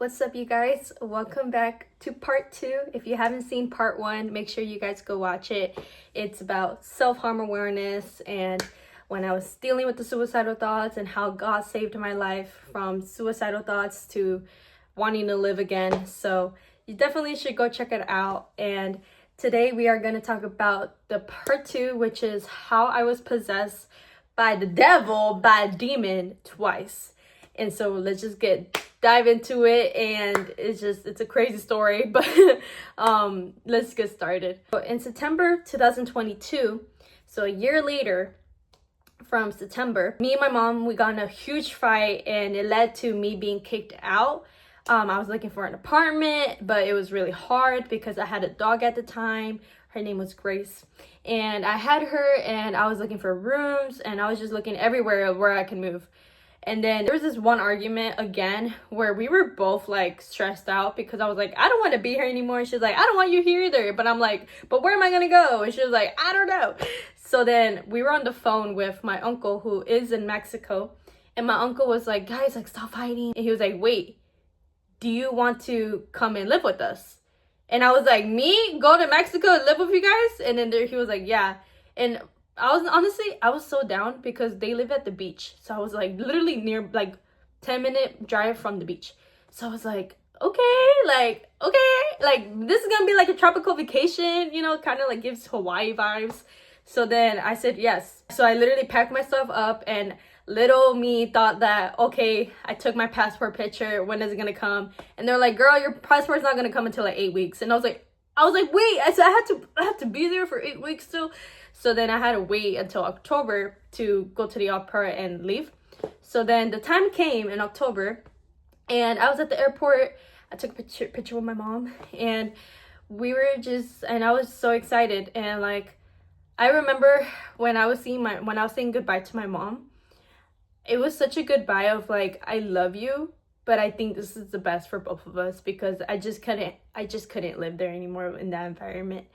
What's up, you guys? Welcome back to part 2. If you haven't seen part 1, make sure you guys go watch it. It's about self-harm awareness and when I was dealing with the suicidal thoughts and how God saved my life from suicidal thoughts to wanting to live again. So you definitely should go check it out. And today we are going to talk about the part 2, which is how I was possessed by the devil, by a demon twice. And so let's just dive into it, and it's a crazy story, but let's get started. So in September 2022, so a year later from September, me and my mom, we got in a huge fight, and it led to me being kicked out. I was looking for an apartment, but it was really hard because I had a dog at the time. Her name was Grace, and I had her, and I was looking for rooms, and I was just looking everywhere where I can move. And then there was this one argument again where we were both like stressed out because I was like, I don't want to be here anymore. And she was like, I don't want you here either. But I'm like, but where am I going to go? And she was like, I don't know. So then we were on the phone with my uncle who is in Mexico. And my uncle was like, guys, like, stop fighting. And he was like, wait, do you want to come and live with us? And I was like, me? Go to Mexico and live with you guys? And then he was like, yeah. And I was so down because they live at the beach. So I was like literally near, like 10-minute drive from the beach. So I was like, okay, this is gonna be like a tropical vacation, you know, kind of like gives Hawaii vibes. So then I said yes. So I literally packed my stuff up, and little me thought that, okay, I took my passport picture, when is it gonna come? And they're like, girl, your passport's not gonna come until like 8 weeks. And I was like, wait, I said I had to be there for 8 weeks still. So then I had to wait until October to go to the opera and leave. So then the time came in October, and I was at the airport. I took a picture with my mom, and and I was so excited. And like, I remember when I was saying goodbye to my mom, it was such a goodbye of like, I love you, but I think this is the best for both of us because I just couldn't live there anymore in that environment.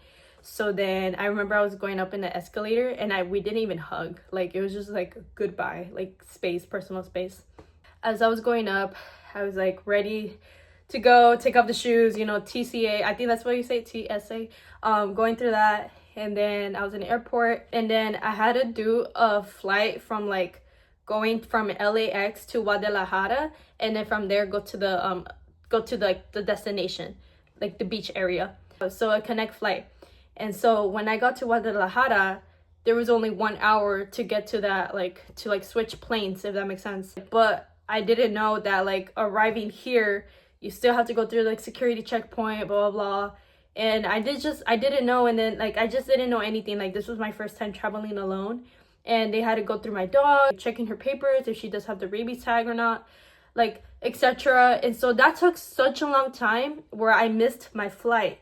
So then I remember I was going up in the escalator, and we didn't even hug. Like, it was just like goodbye, like personal space. As I was going up, I was like ready to go, take off the shoes, you know, TCA. I think that's what you say, TSA. Going through that, and then I was in the airport, and then I had to do a flight from like going from LAX to Guadalajara, and then from there go to the destination, like the beach area. So a connect flight. And so when I got to Guadalajara, there was only 1 hour to get to that, to switch planes, if that makes sense. But I didn't know that like arriving here, you still have to go through like security checkpoint, blah, blah, blah. And I didn't know. And then like, I just didn't know anything. Like, this was my first time traveling alone. And they had to go through my dog, checking her papers, if she does have the rabies tag or not, like, etc. And so that took such a long time where I missed my flight.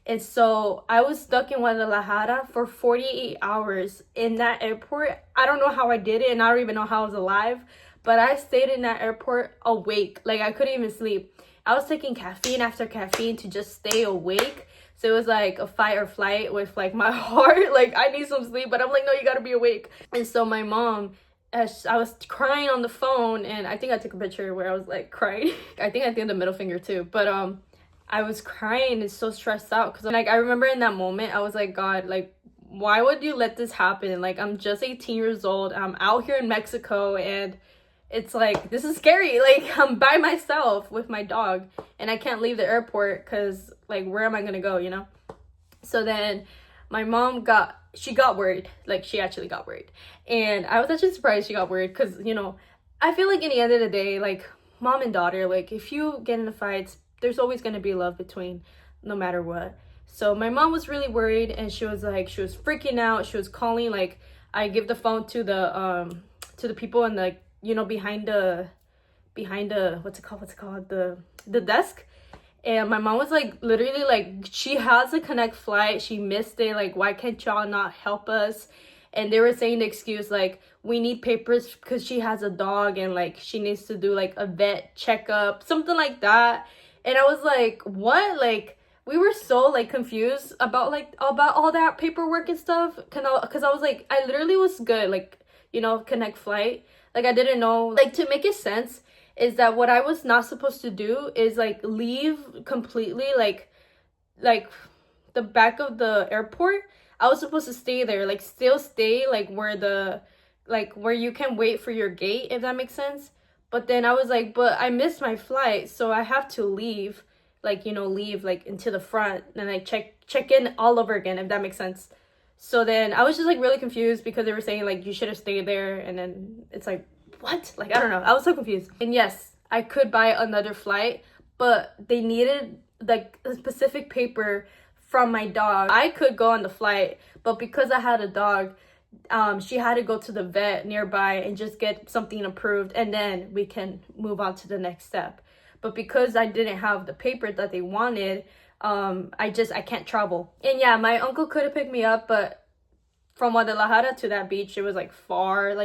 And so I was stuck in Guadalajara for 48 hours in that airport. I don't know how I did it, and I don't even know how I was alive, but I stayed in that airport awake. Like, I couldn't even sleep. I was taking caffeine after caffeine to just stay awake. So it was like a fight or flight with like my heart. Like, I need some sleep, but I'm like, no, you gotta be awake. And so my mom, I was crying on the phone, and I think I took a picture where I was like crying. I think I did the middle finger too, but I was crying and so stressed out because like, I remember in that moment I was like, God, like, why would you let this happen? Like, I'm just 18 years old, I'm out here in Mexico, and it's like, this is scary. Like, I'm by myself with my dog, and I can't leave the airport because like, where am I gonna go, you know? So then my mom got worried. Like, she actually got worried, and I was actually surprised she got worried because, you know, I feel like in the end of the day, like, mom and daughter, like, if you get into fights, there's always going to be love between, no matter what. So my mom was really worried, and she was freaking out. She was calling, like, I give the phone to the people in the, you know, behind the what's it called, the desk. And my mom was like, literally, like, she has a connect flight, she missed it, like, why can't y'all not help us? And they were saying the excuse like, we need papers because she has a dog, and like, she needs to do like a vet checkup, something like that. And I was like, what? Like, we were so like confused about all that paperwork and stuff. Cause I was like, I literally was good, like, you know, connect flight. Like, I didn't know, like, to make it sense. is that what I was not supposed to do is like leave completely, like the back of the airport. I was supposed to stay there, like still stay like where you can wait for your gate, if that makes sense. But then I was like, but I missed my flight, so I have to leave, like, leave like into the front and like check in all over again, if that makes sense. So then I was just like really confused because they were saying like you should have stayed there, and then it's like, what? Like, I don't know. I was so confused. And yes, I could buy another flight, but they needed like a specific paper from my dog. I could go on the flight, but because I had a dog, she had to go to the vet nearby and just get something approved, and then we can move on to the next step. But because I didn't have the paper that they wanted, I can't travel. And yeah, my uncle could have picked me up, but from Guadalajara to that beach, it was like far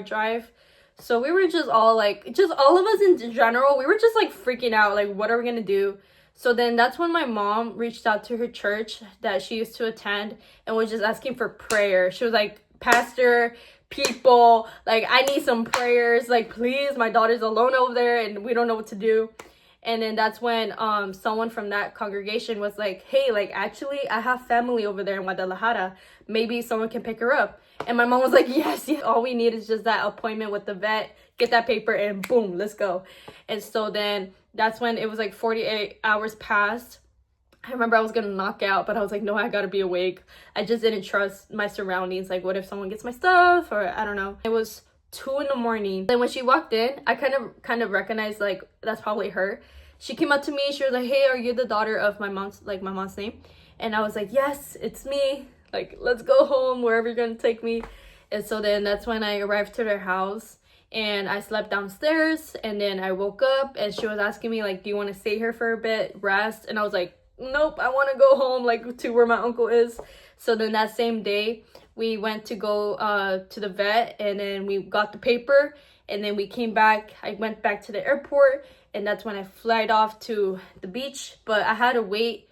drive. So we were just all of us in general, we were just like freaking out, like, what are we gonna do? So then that's when my mom reached out to her church that she used to attend and was just asking for prayer. She was like, pastor, people, like, I need some prayers, like, please, my daughter's alone over there and we don't know what to do. And then that's when someone from that congregation was like, hey, like, actually, I have family over there in Guadalajara. Maybe someone can pick her up. And my mom was like, yes, all we need is just that appointment with the vet, get that paper, and boom, let's go. And so then that's when it was like 48 hours passed. I remember I was gonna knock out, but I was like, no, I gotta be awake. I just didn't trust my surroundings. Like, what if someone gets my stuff, or I don't know. It was 2 a.m. Then when she walked in, I kind of recognized, like, that's probably her. She came up to me. She was like, hey, are you the daughter of my mom's name? And I was like, yes, it's me. Like, let's go home, wherever you're gonna take me. And so then that's when I arrived to their house, and I slept downstairs, and then I woke up and she was asking me, like, do you want to stay here for a bit, rest? And I was like, nope, I want to go home, like, to where my uncle is. So then that same day we went to go to the vet, and then we got the paper, and then we came back. I went back to the airport, and that's when I flied off to the beach. But I had to wait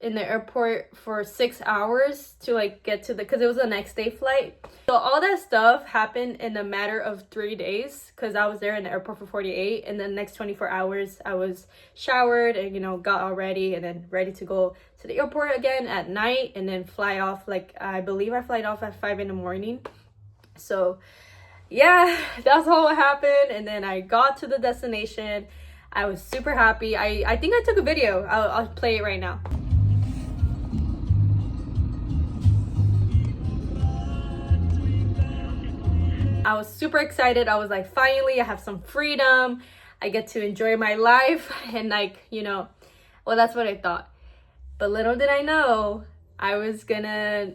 in the airport for 6 hours to like get to because it was a next day flight. So all that stuff happened in a matter of 3 days, because I was there in the airport for 48, and then the next 24 hours I was showered and got all ready, and then ready to go to the airport again at night, and then fly off. Like, I believe I flight off at 5 a.m. So yeah, that's all what happened. And then I got to the destination. I was super happy. I think I took a video. I'll play it right now. I was super excited. I was like, finally, I have some freedom. I get to enjoy my life. And like, well, that's what I thought. But little did I know, I was gonna,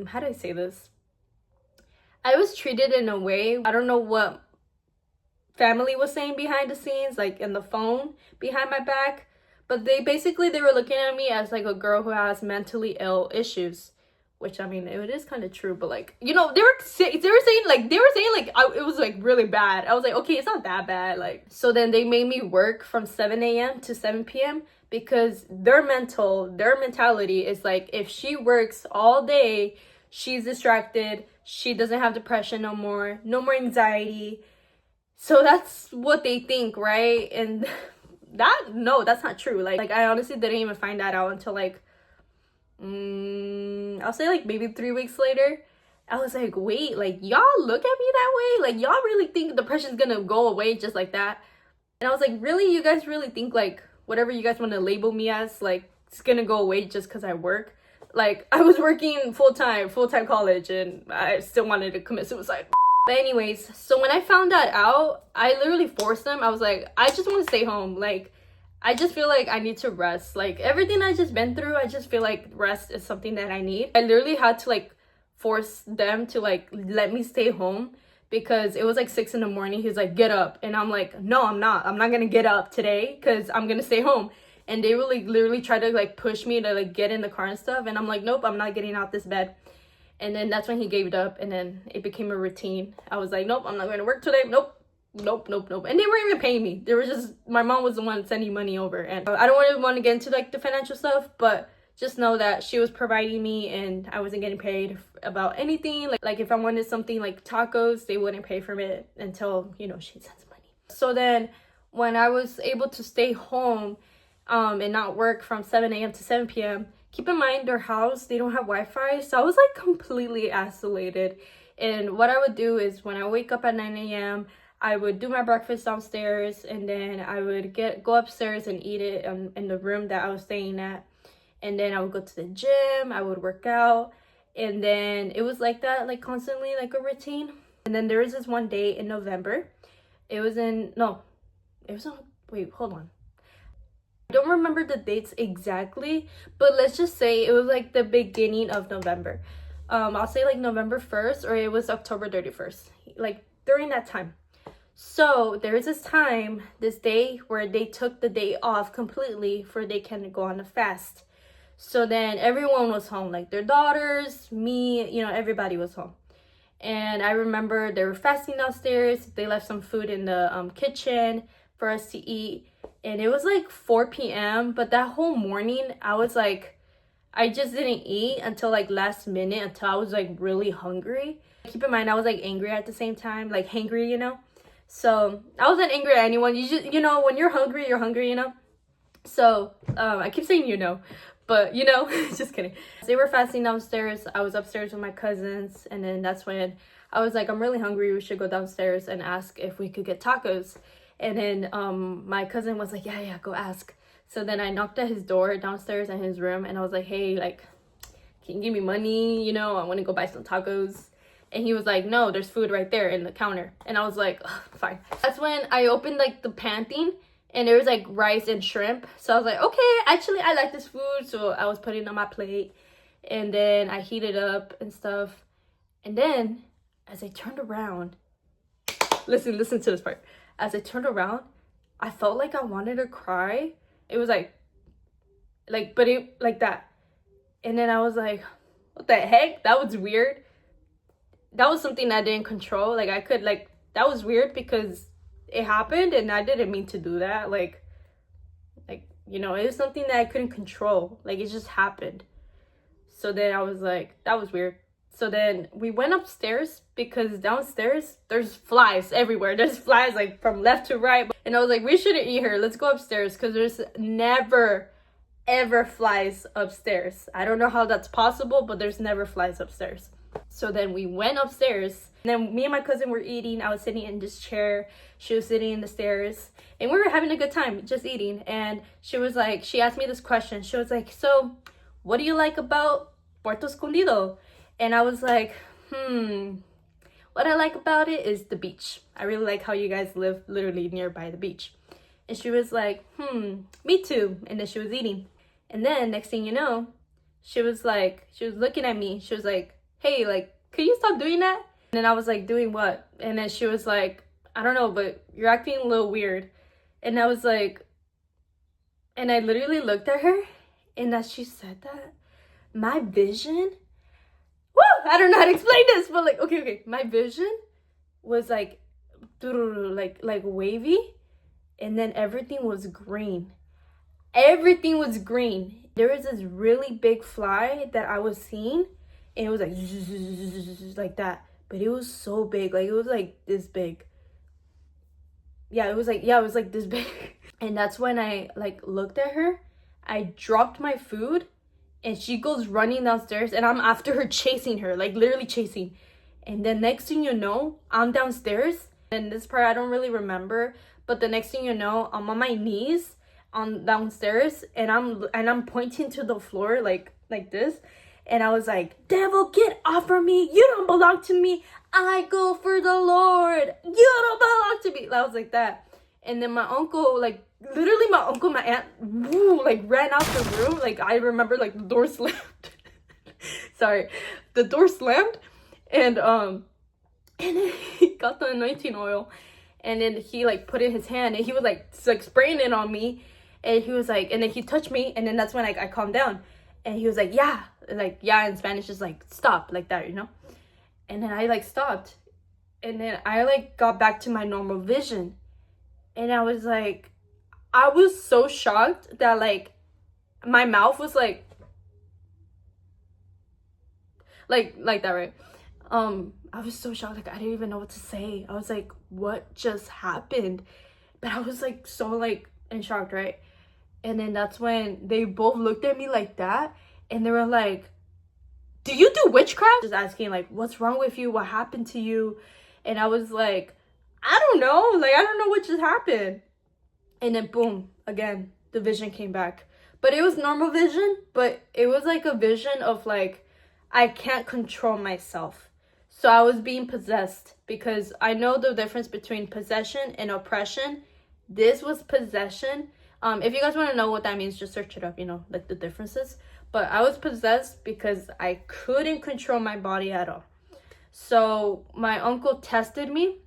how do I say this? I was treated in a way, I don't know what family was saying behind the scenes, like in the phone behind my back. But they were looking at me as like a girl who has mentally ill issues. Which, I mean, it is kind of true, but like, they were saying like it was like really bad. I was like, okay, it's not that bad. Like, so then they made me work from 7 a.m. to 7 p.m. because their mentality is like, if she works all day, she's distracted, she doesn't have depression no more anxiety. So that's what they think, right? And that's not true. Like I honestly didn't even find that out until like, I'll say like maybe 3 weeks later. I was like, wait, like, y'all look at me that way? Like, y'all really think depression's gonna go away just like that? And I was like, really? You guys really think like whatever you guys want to label me as, like, it's gonna go away just because I work? Like, I was working full-time college, and I still wanted to commit suicide. But anyways, so when I found that out, I literally forced them. I was like, I just want to stay home. Like, I just feel like I need to rest. Like, everything I just been through, I just feel like rest is something that I need. I literally had to like force them to like let me stay home, because it was like 6 a.m. He's like, get up. And I'm like, no, I'm not gonna get up today because I'm gonna stay home. And they really literally tried to like push me to like get in the car and stuff, and I'm like, nope, I'm not getting out this bed. And then that's when he gave it up, and then it became a routine. I was like, nope, I'm not going to work today. Nope. And they weren't even paying me. They were just, my mom was the one sending money over. And I don't really want to get into like the financial stuff, but just know that she was providing me, and I wasn't getting paid about anything. Like if I wanted something like tacos, they wouldn't pay for it until, she sends money. So then when I was able to stay home and not work from 7 a.m. to 7 p.m., keep in mind their house, they don't have Wi-Fi. So I was like completely isolated. And what I would do is when I wake up at 9 a.m., I would do my breakfast downstairs, and then I would go upstairs and eat it in the room that I was staying at. And then I would go to the gym, I would work out, and then it was like that, like constantly, like a routine. And then there was this one day in November. Wait, hold on. I don't remember the dates exactly, but let's just say it was like the beginning of November. I'll say like November 1st, or it was October 31st, like during that time. So there was this day where they took the day off completely for they can go on a fast. So then everyone was home, like their daughters, me, everybody was home. And I remember they were fasting downstairs. They left some food in the kitchen for us to eat. And it was like 4 p.m. But that whole morning, I just didn't eat until like last minute, until I was like really hungry. Keep in mind, I was like angry at the same time, like hangry, So I wasn't angry at anyone. You just, when you're hungry, So I keep saying, but just kidding. They were fasting downstairs. I was upstairs with my cousins. And then that's when I was like, I'm really hungry. We should go downstairs and ask if we could get tacos. And then my cousin was like, yeah, go ask. So then I knocked at his door downstairs in his room. And I was like, hey, like, can you give me money? I want to go buy some tacos. And he was like, no, there's food right there in the counter. And I was like, fine. That's when I opened like the pan thing, and there was like rice and shrimp. So I was like, okay, actually I like this food. So I was putting it on my plate, and then I heated up and stuff. And then as I turned around, listen to this part. As I turned around, I felt like I wanted to cry. It was like that. And then I was like, what the heck? That was weird. That was something I didn't control. That was weird because it happened and I didn't mean to do that. It was something that I couldn't control. Like, it just happened. So then I was like, that was weird. So then we went upstairs because downstairs there's flies everywhere. There's flies like from left to right. And I was like, we shouldn't eat here. Let's go upstairs because there's never, ever flies upstairs. I don't know how that's possible, but there's never flies upstairs. So then we went upstairs, and then me and my cousin were eating. I was sitting in this chair, she was sitting in the stairs, and we were having a good time just eating. And she asked me this question. She was like, so what do you like about Puerto Escondido? And I was like, what I like about it is the beach. I really like how you guys live literally nearby the beach. And she was like, me too. And then she was eating. And then next thing you know, she was looking at me. She was like, hey, like, could you stop doing that? And then I was like, doing what? And then she was like, I don't know, but you're acting a little weird. And I was like, and I literally looked at her, and as she said that, my vision, I don't know how to explain this, but like, okay. My vision was like wavy, and then everything was green. Everything was green. There was this really big fly that I was seeing, and it was like that, but it was so big. Like, it was like this big. It was like this big. And that's when I like looked at her. I dropped my food, and she goes running downstairs, and I'm after her, chasing her, like literally chasing. And then next thing you know, I'm downstairs. And this part I don't really remember, but the next thing you know, I'm on my knees on downstairs, and I'm pointing to the floor like this. And I was like, devil, get off of me. You don't belong to me. I go for the Lord. You don't belong to me. I was like that. And then my uncle, my aunt, ran out the room. Like, I remember, like, the door slammed. Sorry. The door slammed. And then he got the anointing oil. And then he, like, put in his hand. And he was, like spraying it on me. And he was like, and then he touched me. And then that's when I calmed down. And he was like, yeah. Like, yeah, in Spanish is like, stop, like that, And then I like stopped. And then I like got back to my normal vision. And I was so shocked that like my mouth was like that, right? I was so shocked. Like, I didn't even know what to say. I was like, what just happened? But I was like so like in shock, right? And then that's when they both looked at me like that, and they were like, do you do witchcraft? Just asking like, what's wrong with you? What happened to you? And I was like, I don't know. Like, I don't know what just happened. And then boom, again, the vision came back. But it was normal vision, but it was like a vision of like, I can't control myself. So I was being possessed, because I know the difference between possession and oppression. This was possession. If you guys want to know what that means, just search it up, you know, like the differences. But I was possessed because I couldn't control my body at all. So my uncle tested me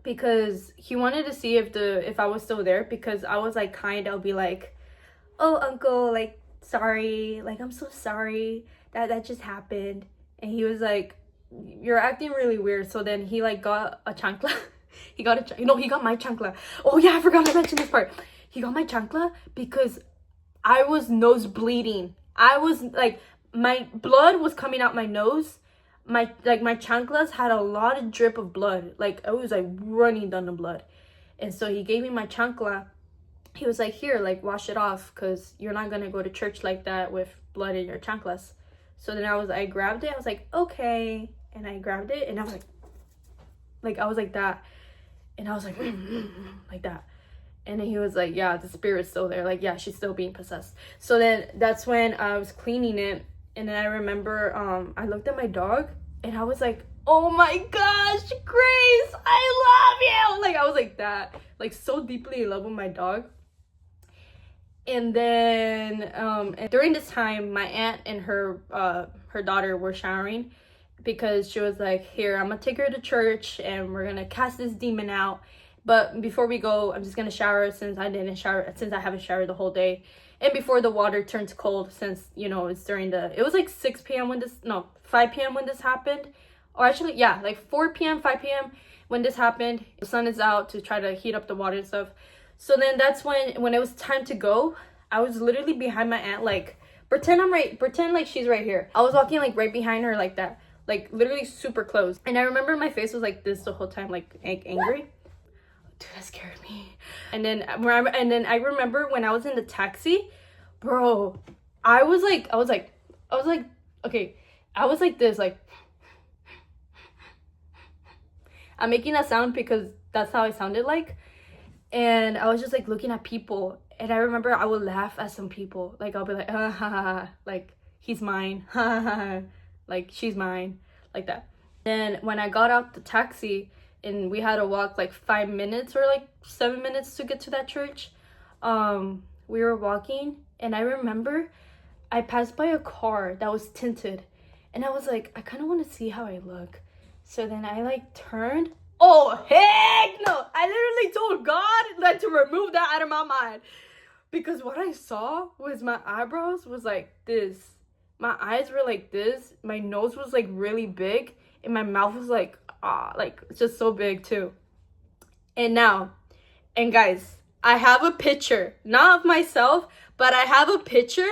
because he wanted to see if I was still there, because I was like kind. I'll be like, oh uncle, like sorry, like I'm so sorry that just happened. And he was like, you're acting really weird. So then he like got a chancla. he got my chancla. Oh yeah, I forgot to mention this part. He got my chancla because I was nose bleeding. I was like, my blood was coming out my nose. My chanclas had a lot of drip of blood. Like, I was like running down the blood. And so he gave me my chancla. He was like, here, like wash it off, because you're not gonna go to church like that with blood in your chanclas. So then I grabbed it. I was like, okay. And I grabbed it, and I was like I was like that. And I was like, like that. And then he was like, yeah, the spirit's still there. Like, yeah, she's still being possessed. So then that's when I was cleaning it. And then I remember I looked at my dog, and I was like, oh my gosh, Grace, I love you. Like, I was like that. Like, so deeply in love with my dog. And then and during this time, my aunt and her daughter were showering, because she was like, here, I'm gonna take her to church and we're gonna cast this demon out. But before we go, I'm just gonna shower, since I haven't showered the whole day, and before the water turns cold, since, you know, it's it was like 6 p.m. 5 p.m. when this happened. Or actually, yeah, like 4 p.m., 5 p.m. when this happened. The sun is out to try to heat up the water and stuff. So then that's when it was time to go, I was literally behind my aunt, like, pretend like she's right here. I was walking like right behind her like that, like literally super close. And I remember my face was like this the whole time, like angry. Dude, that scared me. And then I remember when I was in the taxi, bro, I was like okay, I was like this, like, I'm making that sound because that's how I sounded like. And I was just like looking at people, and I remember I would laugh at some people. Like, I'll be like, ha ha ha, like, he's mine, ha ha ha, like, she's mine, like that. Then when I got out the taxi, and we had to walk like 5 minutes or like 7 minutes to get to that church, we were walking, and I remember I passed by a car that was tinted, and I was like, I kind of want to see how I look. So then I like turned. Oh heck no, I literally told God like to remove that out of my mind, because what I saw was my eyebrows was like this, my eyes were like this, my nose was like really big, and my mouth was like just so big too. And guys, I have a picture, not of myself, but I have a picture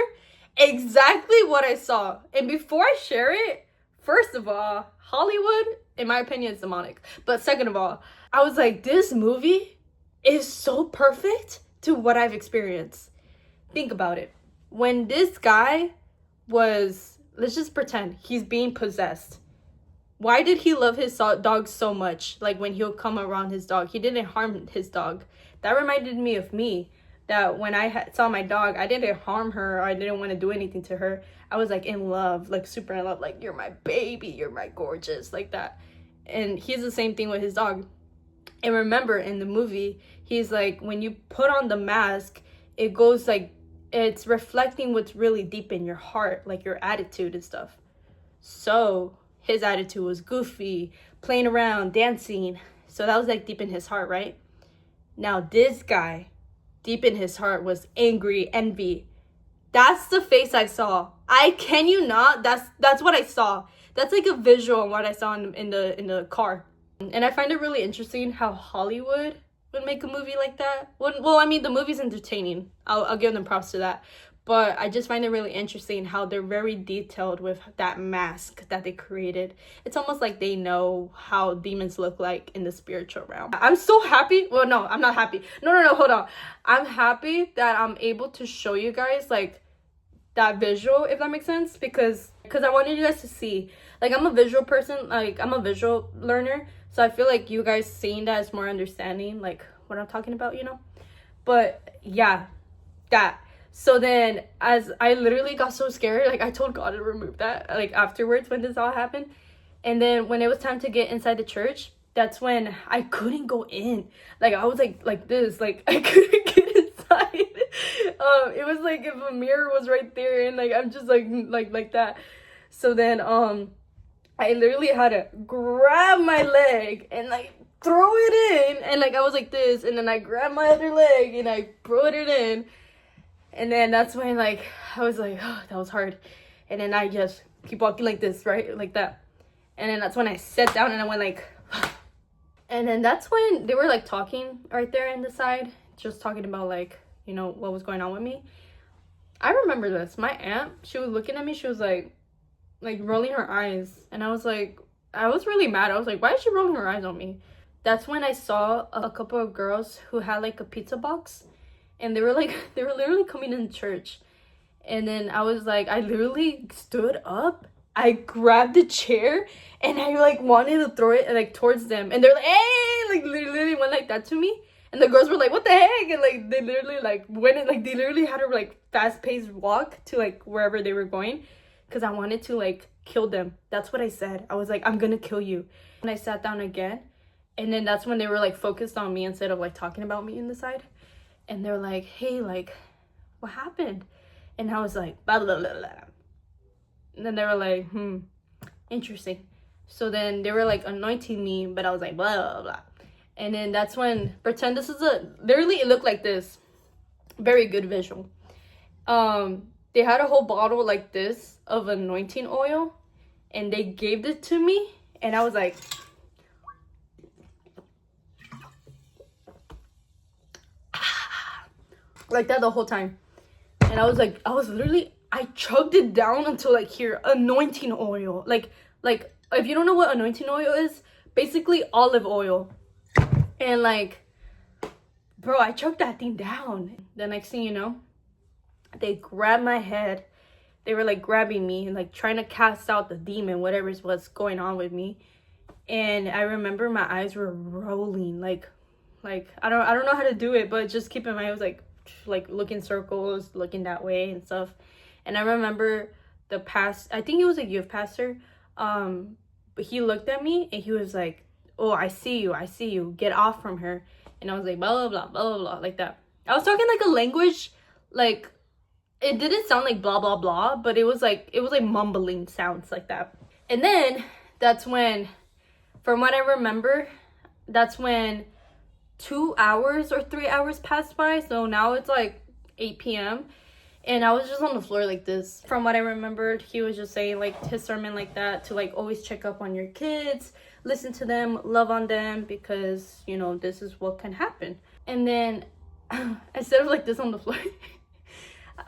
exactly what I saw. And before I share it, first of all, Hollywood, in my opinion, is demonic. But second of all, I was like, this movie is so perfect to what I've experienced. Think about it. When this guy was, let's just pretend he's being possessed. Why did he love his dog so much? Like, when he'll come around his dog, he didn't harm his dog. That reminded me of me. That when I saw my dog, I didn't harm her. I didn't want to do anything to her. I was like in love, like super in love. Like, you're my baby, you're my gorgeous, like that. And he's the same thing with his dog. And remember, in the movie, he's like, when you put on the mask, it goes like, it's reflecting what's really deep in your heart, like your attitude and stuff. So his attitude was goofy, playing around, dancing. So that was like deep in his heart, right? Now this guy, deep in his heart, was angry, envy. That's the face I saw. I can you not? That's what I saw. That's like a visual on what I saw in the car. And I find it really interesting how Hollywood would make a movie like that. Well, I mean, the movie's entertaining. I'll give them props to that. But I just find it really interesting how they're very detailed with that mask that they created. It's almost like they know how demons look like in the spiritual realm. I'm so happy. Well, no, I'm not happy. No, hold on. I'm happy that I'm able to show you guys like that visual, if that makes sense, because I wanted you guys to see. Like, I'm a visual person, like I'm a visual learner, so I feel like you guys seeing that is more understanding, like what I'm talking about, you know. But yeah, that. So then, as I literally got so scared, like I told God to remove that, like afterwards when this all happened. And then when it was time to get inside the church, that's when I couldn't go in. Like I was like this, like I couldn't get inside. It was like if a mirror was right there, and like I'm just like that. So then I literally had to grab my leg and like throw it in, and like I was like this, and then I grabbed my other leg and I brought it in. And then that's when like I was like, oh, that was hard. And then I just keep walking like this, right? Like that. And then that's when I sat down and I went like and then that's when they were like talking right there in the side, just talking about like, you know, what was going on with me. I remember this. My aunt, she was looking at me, she was like rolling her eyes, and I was really mad. I was like, why is she rolling her eyes on me? That's when I saw a couple of girls who had like a pizza box, and they were literally coming in church. And then I was like, I literally stood up, I grabbed the chair, and I like wanted to throw it like towards them, and they're like, hey, like literally went like that to me. And the girls were like, what the heck? And like they literally like went and like they literally had to like fast-paced walk to like wherever they were going, because I wanted to like kill them. That's what I said. I was like, I'm gonna kill you. And I sat down again, and then that's when they were like focused on me instead of like talking about me in the side. And they're like, hey, like, what happened? And I was like, blah, blah, blah, blah. And then they were like, interesting. So then they were like anointing me, but I was like, blah, blah, blah. And then that's when, pretend this is literally it looked like this. Very good visual. They had a whole bottle like this of anointing oil, and they gave it to me, and I was like, like that the whole time. And I I chugged it down until like here, anointing oil. Like if you don't know what anointing oil is, basically olive oil. And like, bro, I chugged that thing down. The next thing you know, they grabbed my head. They were like grabbing me and like trying to cast out the demon, whatever was going on with me. And I remember my eyes were rolling, like I don't know how to do it, but just keep in mind, I was like looking circles, looking that way and stuff. And I remember I think he was a youth pastor, but he looked at me and he was like, oh, I see you, get off from her. And I was like, blah, blah, blah, blah, blah, like that. I was talking like a language, like, it didn't sound like blah, blah, blah, but it was like mumbling sounds like that. And then that's when, from what I remember, that's when 2 hours or 3 hours passed by. So now it's like 8 p.m. And I was just on the floor like this. From what I remembered, he was just saying like his sermon like that, to like always check up on your kids, listen to them, love on them, because, you know, this is what can happen. And then instead of like this on the floor,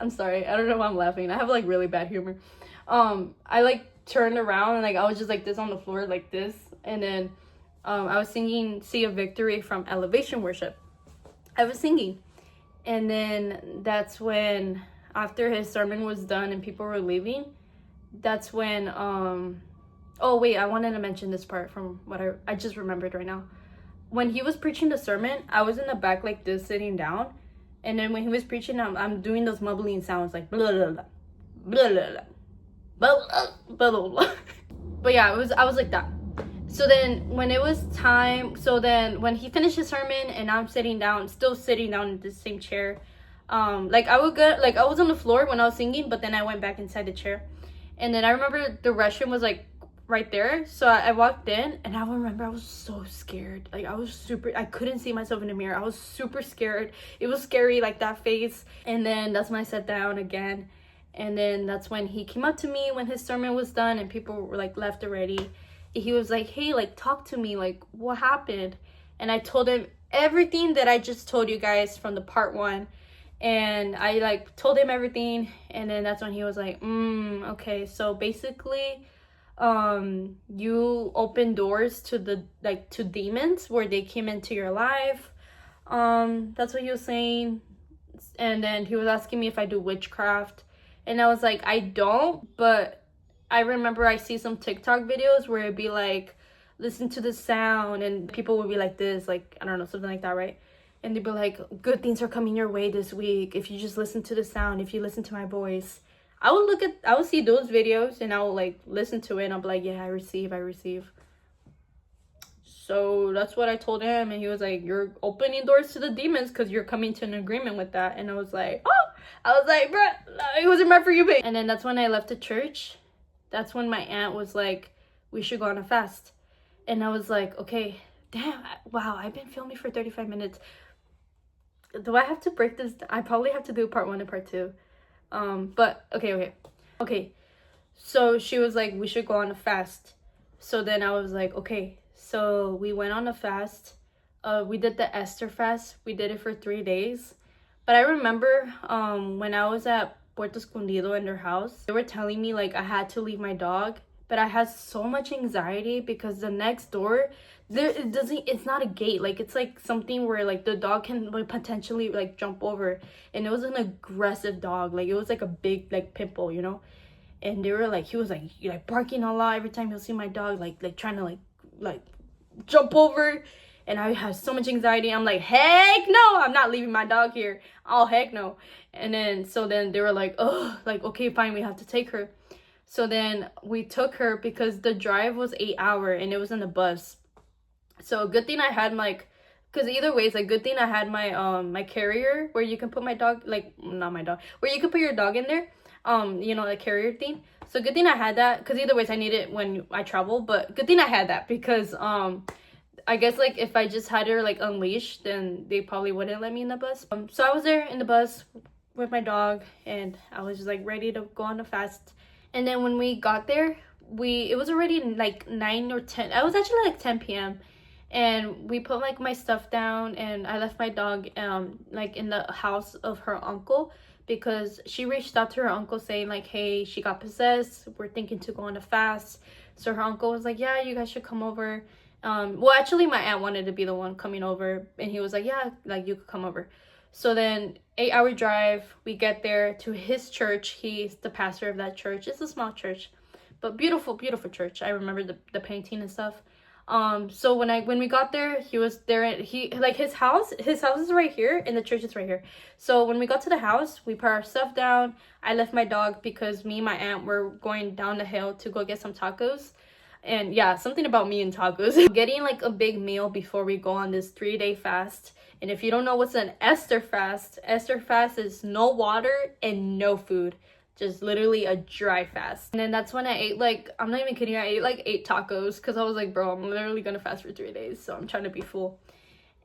I'm sorry, I don't know why I'm laughing. I have like really bad humor. I like turned around and like I was just like this on the floor like this. And then I was singing Sea of Victory from Elevation Worship. I was singing. And then that's when, after his sermon was done and people were leaving, that's when, oh wait, I wanted to mention this part from what I just remembered right now. When he was preaching the sermon, I was in the back like this, sitting down. And then when he was preaching, I'm doing those mumbling sounds like blah, blah, blah, blah, blah, blah, blah, blah, blah. But yeah, I was like that. So then when it was time, when he finished his sermon and I'm still sitting down in the same chair, like I was on the floor when I was singing, but then I went back inside the chair. And then I remember the restroom was like right there. So I walked in, and I remember I was so scared. Like I couldn't see myself in the mirror. I was super scared. It was scary, like that face. And then that's when I sat down again. And then that's when he came up to me when his sermon was done and people were like left already. He was like, hey, like, talk to me, like, what happened? And I told him everything that I just told you guys from the part 1. And I like told him everything, and then that's when he was like, okay, so basically you open doors to the like to demons where they came into your life. That's what he was saying. And then he was asking me if I do witchcraft, and I was like, I don't, but I remember I see some TikTok videos where it'd be like, listen to the sound, and people would be like this, like, I don't know, something like that, right? And they'd be like, good things are coming your way this week if you just listen to the sound, if you listen to my voice. I would see those videos, and I would like listen to it, and I'll be like, yeah, I receive. So that's what I told him, and he was like, you're opening doors to the demons because you're coming to an agreement with that. And I was like, bro, it wasn't meant for you, babe. And then that's when I left the church. That's when my aunt was like, we should go on a fast. And I was like, okay, damn, wow, I've been filming for 35 minutes. Do I have to break this? I probably have to do part 1 and part 2. But okay. So she was like, we should go on a fast. So then I was like, okay. So we went on a fast. We did the Esther Fast. We did it for 3 days. But I remember when I was at Puerto in their house, they were telling me like I had to leave my dog. But I had so much anxiety because the next door, it's not a gate. Like, it's like something where like the dog can like potentially like jump over. And it was an aggressive dog. Like, it was like a big like pit bull, you know? And they were like, he was like barking a lot every time he'll see my dog, like trying to like jump over. And I had so much anxiety. I'm like, heck no, I'm not leaving my dog here. Oh, heck no. And then they were like, oh, like, okay, fine, we have to take her. So then we took her because the drive was 8 hours and it was in the bus. So good thing I had because either way, it's like good thing I had my carrier where you can put my dog, like, not my dog, where you can put your dog in there. The carrier thing. So good thing I had that, because either ways I need it when I travel. But good thing I had that, because I guess like if I just had her like unleashed, then they probably wouldn't let me in the bus. So I was there in the bus with my dog, and I was just like ready to go on a fast. And then when we got there, it was already like 9 or 10. I was actually like 10 p.m. And we put like my stuff down, and I left my dog like in the house of her uncle, because she reached out to her uncle saying like, hey, she got possessed, we're thinking to go on a fast. So her uncle was like, yeah, you guys should come over. Well, actually my aunt wanted to be the one coming over, and he was like, yeah, like you could come over. So then 8-hour drive, we get there to his church. He's the pastor of that church. It's a small church, but beautiful church. I remember the painting and stuff. So when we got there, he was there. His house is right here, and the church is right here. So when we got to the house, we put our stuff down. I left my dog because me and my aunt were going down the hill to go get some tacos. And yeah, something about me and tacos. Getting like a big meal before we go on this 3-day fast. And if you don't know what's an Esther Fast is no water and no food. Just literally a dry fast. And then that's when I ate, like, I'm not even kidding, I ate like 8 tacos, because I was like, bro, I'm literally gonna fast for 3 days, so I'm trying to be full.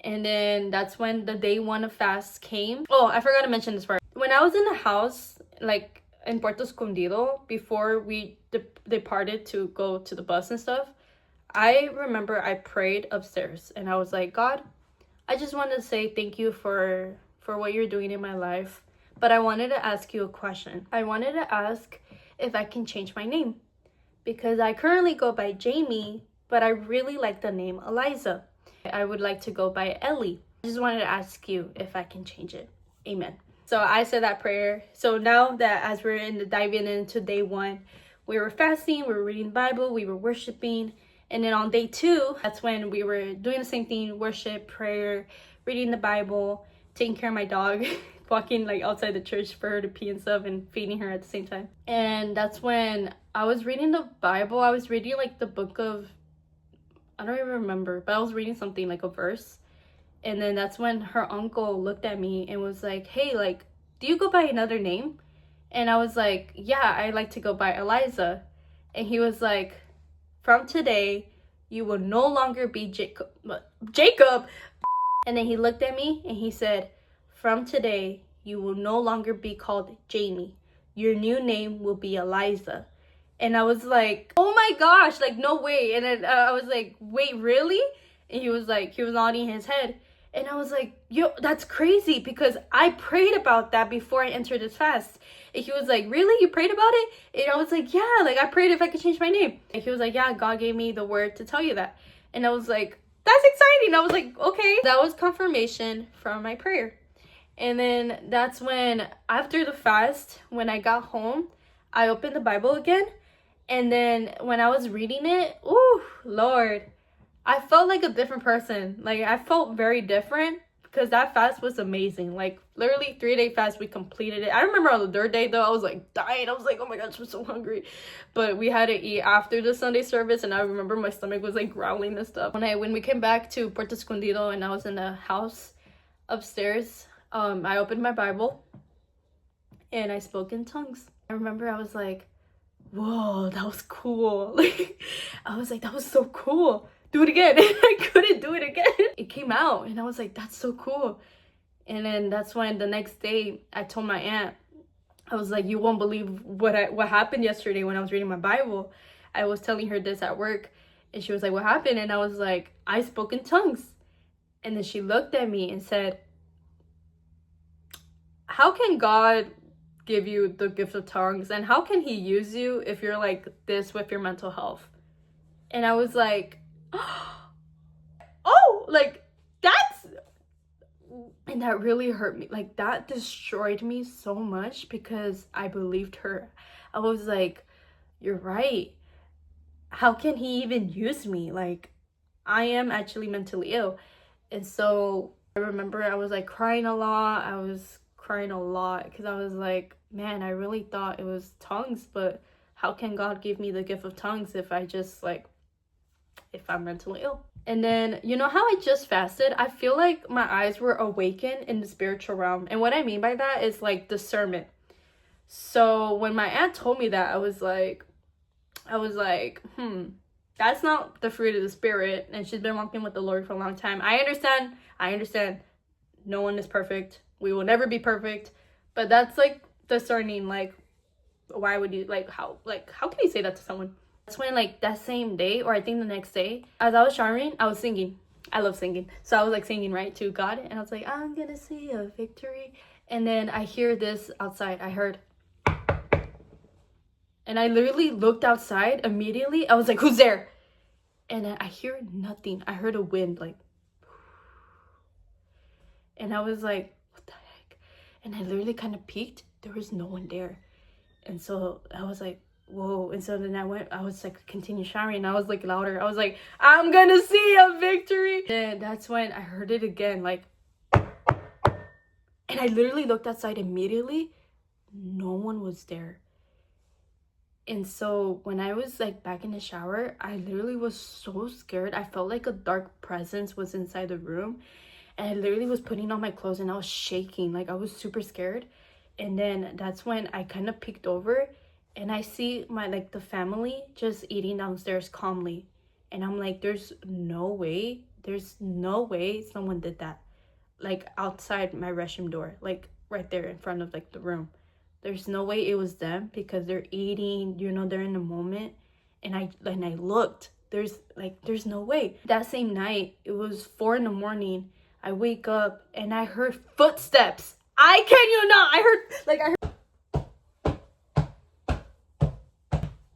And then that's when the day 1 of fast came. Oh, I forgot to mention this part. When I was in the house, like in Puerto Escondido, before we departed to go to the bus and stuff, I remember I prayed upstairs, and I was like, God, I just want to say thank you for what you're doing in my life. But I wanted to ask you a question. I wanted to ask if I can change my name, because I currently go by Jamie, but I really like the name Eliza. I would like to go by Ellie. I just wanted to ask you if I can change it. Amen. So I said that prayer. So now that as we're diving into day 1, we were fasting, we were reading the Bible, we were worshiping. And then on day 2, that's when we were doing the same thing, worship, prayer, reading the Bible, taking care of my dog, walking like outside the church for her to pee and stuff, and feeding her at the same time. And that's when I was reading the Bible. I was reading like the book of, I don't even remember, but I was reading something like a verse. And then that's when her uncle looked at me and was like, hey, like, do you go by another name? And I was like, yeah, I like to go by Eliza. And he was like, from today, you will no longer be Jacob. And then he looked at me and he said, from today, you will no longer be called Jamie. Your new name will be Eliza. And I was like, oh my gosh, like, no way. And then I was like, wait, really? And he was nodding his head. And I was like, yo, that's crazy, because I prayed about that before I entered this fast. And he was like, really? You prayed about it? And I was like, yeah, like I prayed if I could change my name. And he was like, yeah, God gave me the word to tell you that. And I was like, that's exciting. I was like, okay. That was confirmation from my prayer. And then that's when, after the fast, when I got home, I opened the Bible again. And then when I was reading it, ooh, Lord, I felt like a different person. Like, I felt very different, because that fast was amazing. Like, literally 3-day fast, we completed it. I remember on the third day, though, I was like dying. I was like, oh my gosh, I'm so hungry. But we had to eat after the Sunday service, and I remember my stomach was like growling and stuff. When we came back to Puerto Escondido and I was in the house upstairs, I opened my Bible and I spoke in tongues. I remember I was like, whoa, that was cool. Like, I was like, that was so cool. Do it again. I couldn't do it again. It came out and I was like, that's so cool. And then that's when the next day I told my aunt, I was like, you won't believe what happened yesterday when I was reading my Bible. I was telling her this at work, and she was like, what happened? And I was like, I spoke in tongues. And then she looked at me and said, how can God give you the gift of tongues, and how can he use you if you're like this with your mental health? And I was like, oh, like, that's, and that really hurt me. Like, that destroyed me so much, because I believed her. I was like, you're right. How can he even use me? Like, I am actually mentally ill. And so I remember I was like crying a lot. I was crying a lot because I was like, man, I really thought it was tongues, but how can God give me the gift of tongues if I'm mentally ill? And then, you know how I just fasted? I feel like my eyes were awakened in the spiritual realm. And what I mean by that is like discernment. So when my aunt told me that, I was like, that's not the fruit of the spirit. And she's been walking with the Lord for a long time. I understand. No one is perfect. We will never be perfect. But that's like discerning, like, why would you, how can you say that to someone? That's when, like, that same day, or I think the next day, as I was showering, I was singing. I love singing. So I was like singing, right, to God. And I was like, I'm gonna see a victory. And then I hear this outside. I heard. And I literally looked outside immediately. I was like, who's there? And then I hear nothing. I heard a wind, like. And I was like, what the heck? And I literally kind of peeked. There was no one there. And so I was like, whoa. And so then I was like, continue showering. And I was like louder. I was like, I'm gonna see a victory. And that's when I heard it again, like. And I literally looked outside immediately. No one was there. And so when I was like back in the shower, I literally was so scared. I felt like a dark presence was inside the room. And I literally was putting on my clothes and I was shaking. Like, I was super scared. And then that's when I kind of peeked over and I see the family just eating downstairs calmly. And I'm like, there's no way someone did that. Like, outside my restroom door, like right there in front of like the room. There's no way it was them, because they're eating, they're in the moment. And I looked, there's no way. That same night, it was 4 a.m. I wake up and I heard footsteps. I kid you not. I heard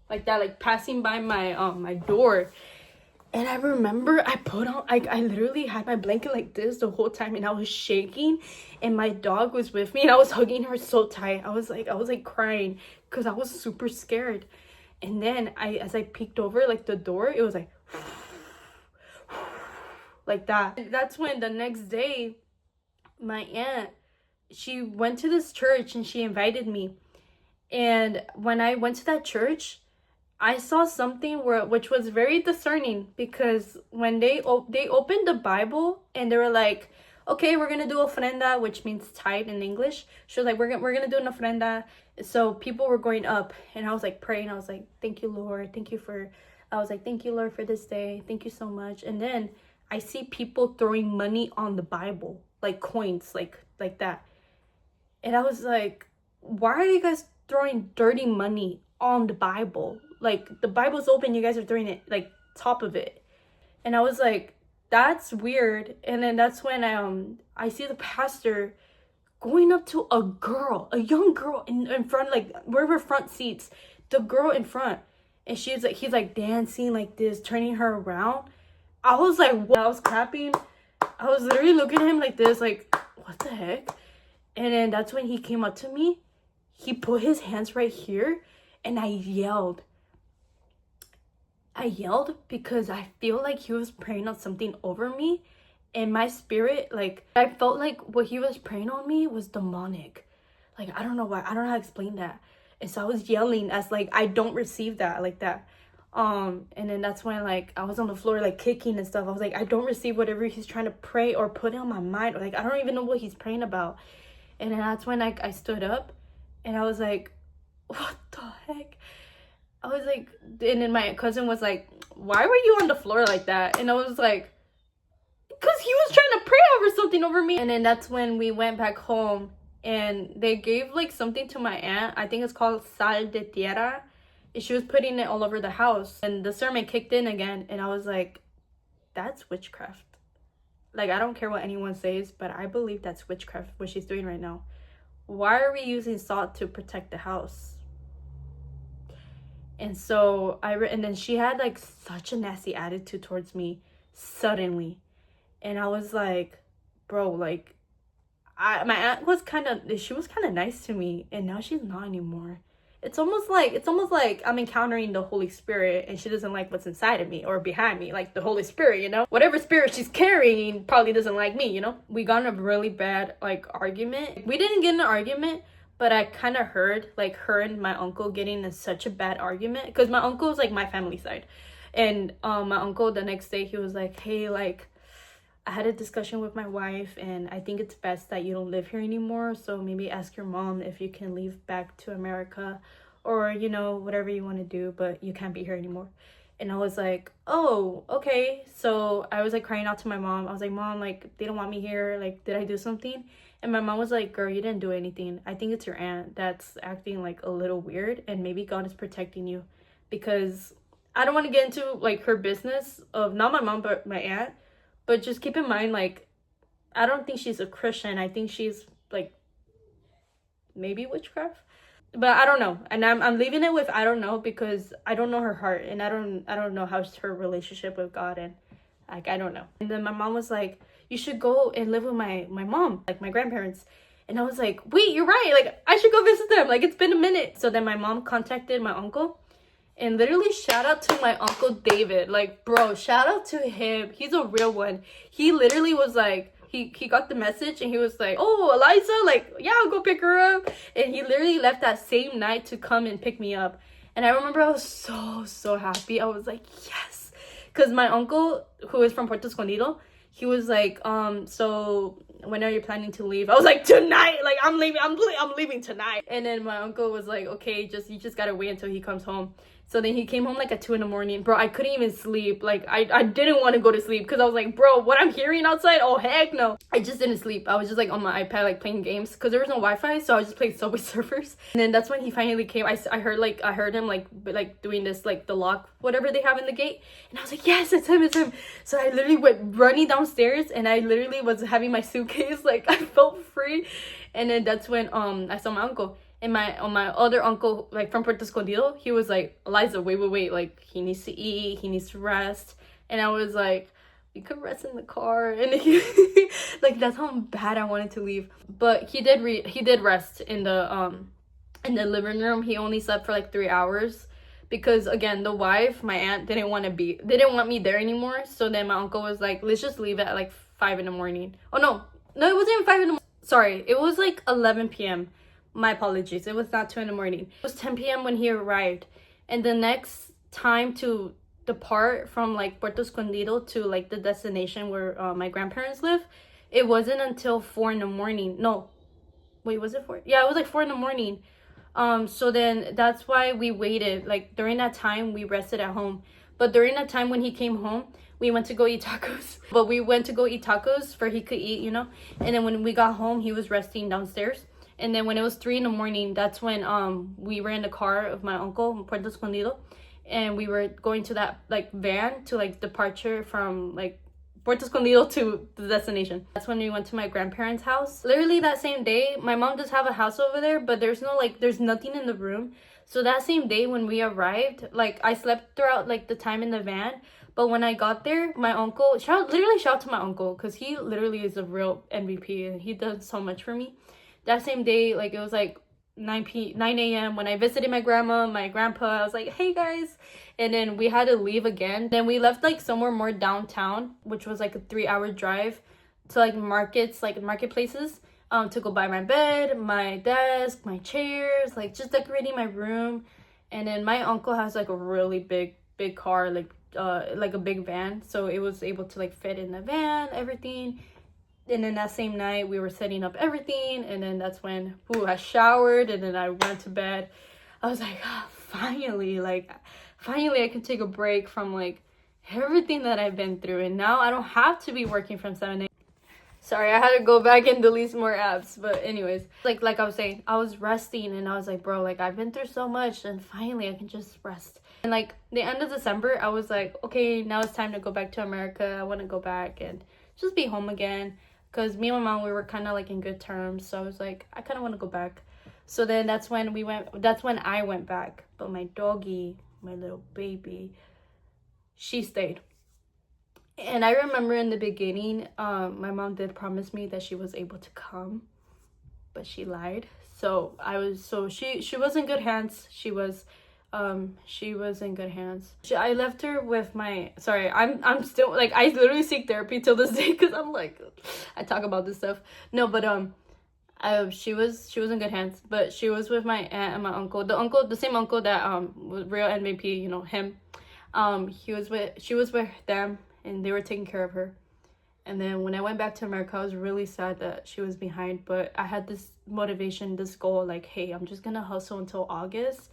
like that, like passing by my door. And I remember I literally had my blanket like this the whole time, and I was shaking, and my dog was with me, and I was hugging her so tight. I was like crying because I was super scared. And then as I peeked over like the door, it was like that. And that's when the next day, my aunt, she went to this church and she invited me. And when I went to that church, I saw something which was very discerning, because when they opened the Bible and they were like, okay, we're gonna do ofrenda, which means tithe in English. She was like, we're gonna do an ofrenda. So people were going up, and I was like praying. I was like, thank you, Lord, thank you Lord for this day, thank you so much. And then I see people throwing money on the Bible, like coins, like that. And I was like, why are you guys throwing dirty money on the Bible? Like, the Bible's open, you guys are throwing it like top of it. And I was like, that's weird. And then that's when I see the pastor going up to a young girl in front, like we're her front seats, the girl in front, and he's like dancing like this, turning her around. I was like, what? I was clapping. I was literally looking at him like this, like, what the heck? And then that's when he came up to me. He put his hands right here, and I yelled. Because I feel like he was praying on something over me. And my spirit, like, I felt like what he was praying on me was demonic. Like, I don't know why. I don't know how to explain that. And so I was yelling as, like, I don't receive that, like that. And then that's when, like, I was on the floor, like, kicking and stuff. I was like, I don't receive whatever he's trying to pray or put on my mind. Or, like, I don't even know what he's praying about. And then that's when, like, I stood up. And I was like, what the heck? I was like, and then my cousin was like, why were you on the floor like that? And I was like, because he was trying to pray over something over me. And then that's when we went back home, and they gave like something to my aunt. I think it's called sal de tierra. And she was putting it all over the house. And discernment kicked in again. And I was like, that's witchcraft. Like, I don't care what anyone says, but I believe that's witchcraft, what she's doing right now. Why are we using salt to protect the house? And so and then she had like such a nasty attitude towards me suddenly. And I was like, bro, like, my aunt was kind of nice to me, and now she's not anymore. It's almost like I'm encountering the Holy Spirit, and she doesn't like what's inside of me or behind me, like the Holy Spirit, you know? Whatever spirit she's carrying probably doesn't like me, you know? We got in a really bad, like, argument. We didn't get in an argument, but I kind of heard, like, her and my uncle getting in such a bad argument. Because my uncle is, like, my family side. And my uncle, the next day, he was like, hey, like, I had a discussion with my wife, and I think it's best that you don't live here anymore. So maybe ask your mom if you can leave back to America, or, you know, whatever you want to do, but you can't be here anymore. And I was like, oh, okay. So I was like crying out to my mom. I was like, Mom, like, they don't want me here. Like, did I do something? And my mom was like, girl, you didn't do anything. I think it's your aunt that's acting like a little weird, and maybe God is protecting you. Because I don't want to get into like her business of not my mom, but my aunt. But just keep in mind, like, I don't think she's a Christian. I think she's, like, maybe witchcraft. But I don't know. And I'm leaving it with I don't know, because I don't know her heart. And I don't know how's her relationship with God. And, like, I don't know. And then my mom was like, you should go and live with my mom, like, my grandparents. And I was like, wait, you're right. Like, I should go visit them. Like, it's been a minute. So then my mom contacted my uncle. And literally, shout out to my Uncle David. Like, bro, shout out to him. He's a real one. He literally was like, he got the message, and he was like, oh, Eliza, like, yeah, I'll go pick her up. And he literally left that same night to come and pick me up. And I remember I was so happy. I was like, yes. Because my uncle, who is from Puerto, he was like, so when are you planning to leave? I was like, tonight. Like, I'm leaving tonight. And then my uncle was like, okay, you just gotta wait until he comes home. So then he came home like at 2 a.m. Bro, I couldn't even sleep. Like, I didn't want to go to sleep because I was like, bro, what I'm hearing outside? Oh, heck no. I just didn't sleep. I was just like on my iPad, like playing games because there was no Wi-Fi. So I was just playing Subway Surfers. And then that's when he finally came. I heard him like doing this, like the lock, whatever they have in the gate. And I was like, yes, it's him. So I literally went running downstairs, and I literally was having my suitcase. Like, I felt free. And then that's when I saw my uncle. And my other uncle, like from Puerto Escondido, he was like, Eliza, wait, like, he needs to eat, he needs to rest. And I was like, you could rest in the car. And he, like, that's how bad I wanted to leave. But he did rest in the living room. He only slept for like 3 hours because, again, the wife, my aunt, didn't want me there anymore. So then my uncle was like, let's just leave at like 5 a.m. Oh no, it wasn't even 5 a.m. Sorry, it was like 11 p.m. My apologies. It was not 2 a.m. It was 10 p.m. when he arrived. And the next time to depart from like Puerto Escondido to like the destination where my grandparents live, it wasn't until 4 a.m. No, wait, was it 4? Yeah, it was like 4 a.m. So then that's why we waited. Like, during that time, we rested at home. But during that time when he came home, we went to go eat tacos. But we went to go eat tacos for he could eat, you know. And then when we got home, he was resting downstairs. And then when it was 3 a.m, that's when we were in the car of my uncle in Puerto Escondido, and we were going to that like van to like departure from like Puerto Escondido to the destination. That's when we went to my grandparents' house. Literally that same day, my mom does have a house over there, but there's nothing in the room. So that same day when we arrived, like I slept throughout like the time in the van. But when I got there, my uncle, shout out to my uncle, because he literally is a real MVP and he does so much for me. That same day, like it was like 9 a.m. when I visited my grandma, my grandpa. I was like, hey guys. And then we had to leave again. Then we left like somewhere more downtown, which was like a 3-hour drive to like markets, like marketplaces, to go buy my bed, my desk, my chairs, like just decorating my room. And then my uncle has like a really big car, like a big van, so it was able to like fit in the van, everything. And then that same night we were setting up everything, and then that's when I showered and then I went to bed. I was like, oh, finally I can take a break from like everything that I've been through, and now I don't have to be working from 7 a.m. Sorry, I had to go back and delete more apps. But anyways, like I was saying, I was resting and I was like, bro, like I've been through so much and finally I can just rest. And like the end of December, I was like, okay, now it's time to go back to America. I want to go back and just be home again. Because me and my mom, we were kind of like in good terms. So I was like, I kind of want to go back. So then that's when I went back. But my doggy, my little baby, she stayed. And I remember in the beginning, my mom did promise me that she was able to come, but she lied. So she was in good hands. She was in good hands. I left her with I'm still like, I literally seek therapy till this day because I'm like, I talk about this stuff. No, but she was in good hands, but she was with my aunt and my uncle. The same uncle that was real MVP, you know, him. She was with them, and they were taking care of her. And then when I went back to America, I was really sad that she was behind, but I had this motivation, this goal, like, hey, I'm just gonna hustle until August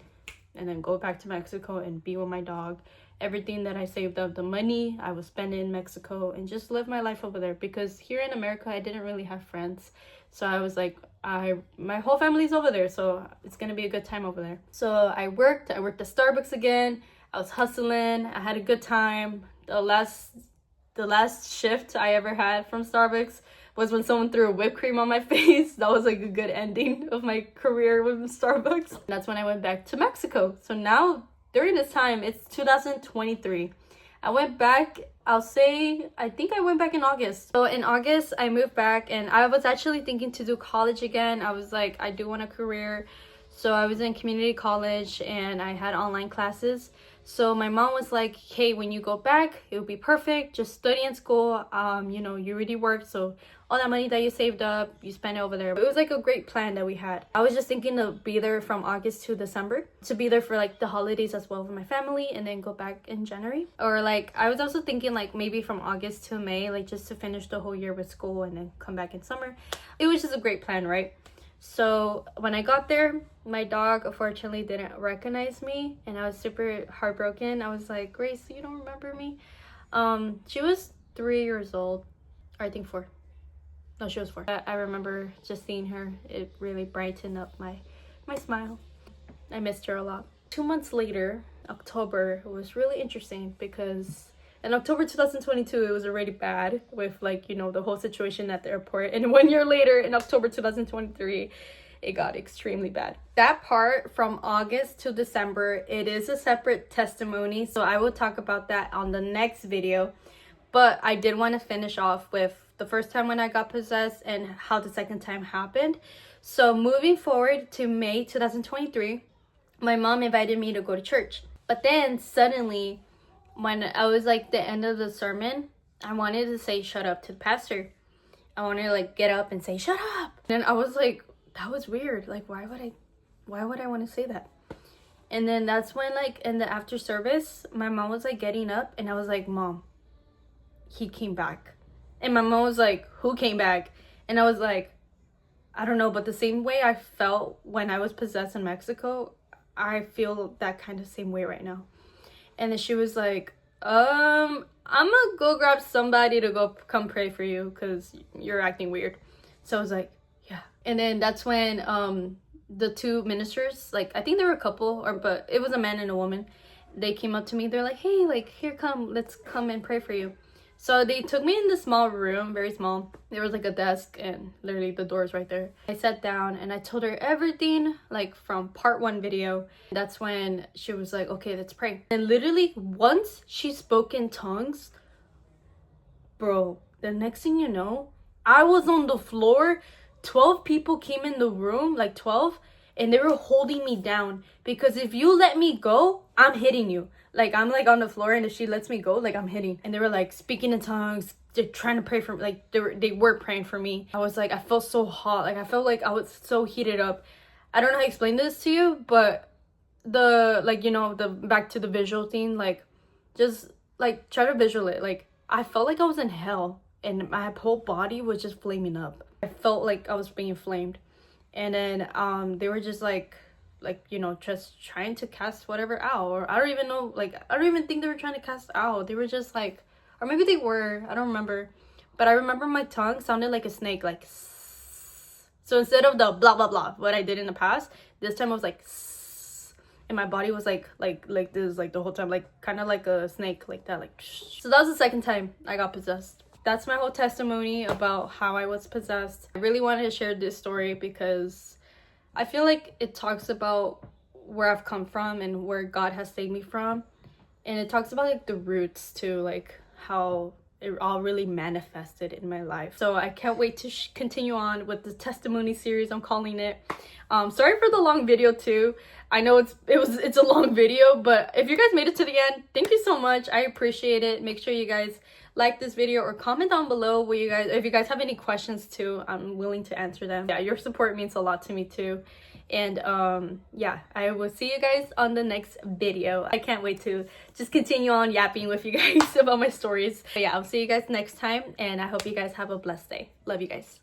and then go back to Mexico and be with my dog. Everything that I saved up, the money I was spending in Mexico, and just live my life over there, because here in America I didn't really have friends. So I was like, my whole family's over there, so it's gonna be a good time over there. So I worked at Starbucks again. I was hustling. I had a good time. The last shift I ever had from Starbucks was when someone threw a whipped cream on my face. That was like a good ending of my career with Starbucks. That's when I went back to Mexico. So now during this time, it's 2023. I went back, I think I went back in August. So in August, I moved back, and I was actually thinking to do college again. I was like, I do want a career. So I was in community college and I had online classes. So my mom was like, hey, when you go back, it would be perfect. Just study in school. You know, you already worked, so all that money that you saved up, you spend it over there. It was like a great plan that we had. I was just thinking to be there from August to December, to be there for like the holidays as well with my family, and then go back in January. Or like, I was also thinking like maybe from August to May, like just to finish the whole year with school and then come back in summer. It was just a great plan, right? So when I got there, my dog unfortunately didn't recognize me, and I was super heartbroken. I was like, Grace, you don't remember me? She was 3 years old, or I think 4. No, she was 4. I remember just seeing her. It really brightened up my smile. I missed her a lot. 2 months later, October, was really interesting because in October 2022, it was already bad with like, you know, the whole situation at the airport. And 1 year later, in October 2023, it got extremely bad. That part from August to December, it is a separate testimony. So I will talk about that on the next video. But I did want to finish off with the first time when I got possessed and how the second time happened. So moving forward to May 2023, my mom invited me to go to church. But then suddenly, when I was like the end of the sermon, I wanted to say shut up to the pastor. I wanted to like get up and say shut up. And I was like, that was weird. Like, why would I want to say that? And then that's when like in the after service, my mom was like getting up, and I was like, Mom, he came back. And my mom was like, who came back? And I was like, I don't know, but the same way I felt when I was possessed in Mexico, I feel that kind of same way right now. And then she was like, I'm gonna go grab somebody to go come pray for you because you're acting weird. So I was like, yeah. And then that's when the two ministers, like I think they were a couple, but it was a man and a woman. They came up to me. They're like, hey, like here, let's come and pray for you. So they took me in this small room, very small. There was like a desk and literally the door's right there. I sat down and I told her everything like from part 1 video. That's when she was like, okay, let's pray. And literally once she spoke in tongues, bro, the next thing you know, I was on the floor. 12 people came in the room, like 12, and they were holding me down because if you let me go, I'm hitting you. Like, I'm like on the floor, and if she lets me go, like, I'm hitting. And they were like speaking in tongues. They're trying to pray for me. Like, they were praying for me. I was like, I felt so hot. Like, I felt like I was so heated up. I don't know how to explain this to you, but the, like, you know, the back to the visual thing, like, just like try to visualize it. Like, I felt like I was in hell and my whole body was just flaming up. I felt like I was being flamed. And then they were just like, you know, just trying to cast whatever out. Or I don't even know, like, I don't even think they were trying to cast out. They were just like, or maybe they were, I don't remember. But I remember my tongue sounded like a snake, like, so instead of the blah blah blah what I did in the past, this time I was like, and my body was like this, like the whole time, like kind of like a snake, like that, like. So that was the second time I got possessed. That's my whole testimony about how I was possessed. I really wanted to share this story because I feel like it talks about where I've come from and where God has saved me from, and it talks about like the roots to like how it all really manifested in my life. So I can't wait to continue on with the testimony series, I'm calling it. Sorry for the long video too. I know it's a long video, but if you guys made it to the end, thank you so much. I appreciate it. Make sure you guys like this video or comment down below what you guys, if you guys have any questions too, I'm willing to answer them. Yeah, your support means a lot to me too. And yeah, I will see you guys on the next video. I can't wait to just continue on yapping with you guys about my stories. But yeah, I'll see you guys next time, and I hope you guys have a blessed day. Love you guys.